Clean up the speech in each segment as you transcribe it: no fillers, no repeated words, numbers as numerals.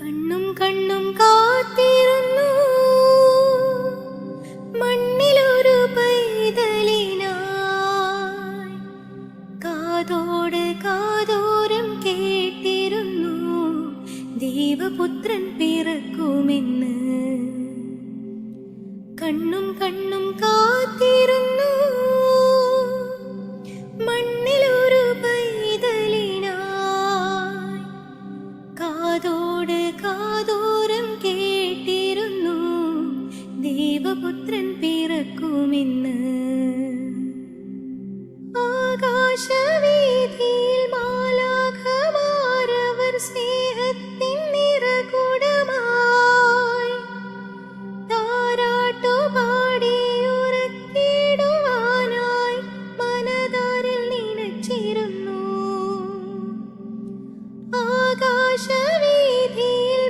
കണ്ണും കണ്ണും കാത്തിരുന്നു മണ്ണിലൊരു പൈതലിനായി. കാതോട് കാതോരം കേട്ടിരുന്നു ദൈവപുത്രൻ പിറക്കുമെന്ന്. കണ്ണും കണ്ണും കാത്തിരുന്നു മണ്ണിലൊരു പൈതലിനായി. കാതോട് കാതോരം കേട്ടിരുന്നു ദൈവപുത്രൻ പിറക്കുമെന്ന്. ആകാശവീഥിയിൽ മാലാഖമാരവർ സ്നേഹത്തിൻ നിറകുടമായി താരാട്ടുപാടി ഉറക്കിടുവാനായി മനതാരിൽ നനച്ചിരുന്നു. ആകാശവീഥിയിൽ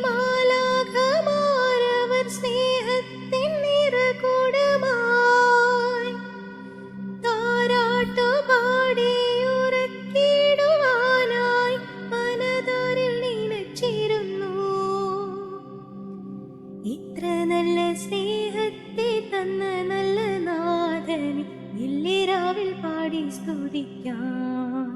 മാലാഖമാരവർ സ്നേഹത്തിൻ നിറകുടമായി താരാട്ടുപാടി ഉറക്കിടുവാനായി മനതാരിൽ നനച്ചിരുന്നു. ഇത്ര നല്ല സ്നേഹത്തെ തന്ന നല്ല നാഥനെ വെള്ളിരാവിൽ പാടി സ്തുതിക്കാം.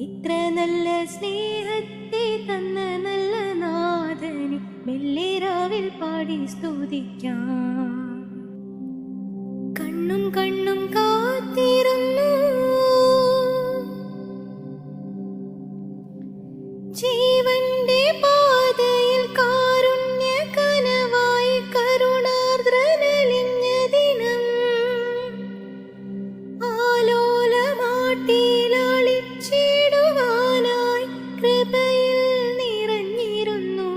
ഇത്ര നല്ല സ്നേഹത്തെ തന്ന നല്ല നാഥനെ വെള്ളിരാവിൽ പാടി സ്തുതിക്കാം. കണ്ണും കണ്ണും കാത്തിരുന്നു ജീവന്റെ പാതയിൽ കാരുണ്യ കനവായി കരുണാർദ്രനലിഞ്ഞ ദിനം. ആലോലമാട്ടിലാളിച്ചിടുവാനായി കൃപയിൽ നിറഞ്ഞിരുന്നു.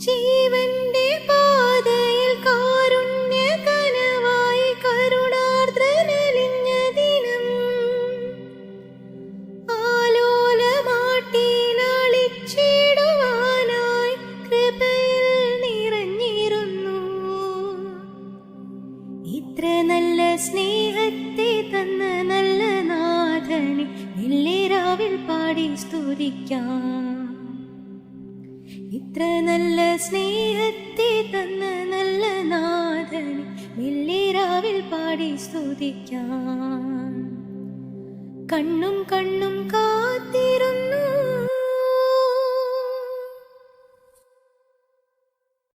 ജീവന്റെ പാതയിൽ കാരുണ്യ കനവായി കരുണാർദ്രനലിഞ്ഞ ദിനം. ആലോലമാട്ടിലാളിച്ചിടുവാനായി കൃപയിൽ നിറഞ്ഞിരുന്നു. ഇത്ര നല്ല സ്നേഹത്തെ തന്ന നല്ല നാഥനെ വെള്ളിരാവിൽ പാടി സ്തുതിക്കാം. ഇത്ര നല്ല സ്നേഹത്തെ തന്ന നല്ല നാഥനെ വെള്ളിരാവിൽ പാടി സ്തുതിക്കാം. കണ്ണും കണ്ണും കാത്തിരുന്നു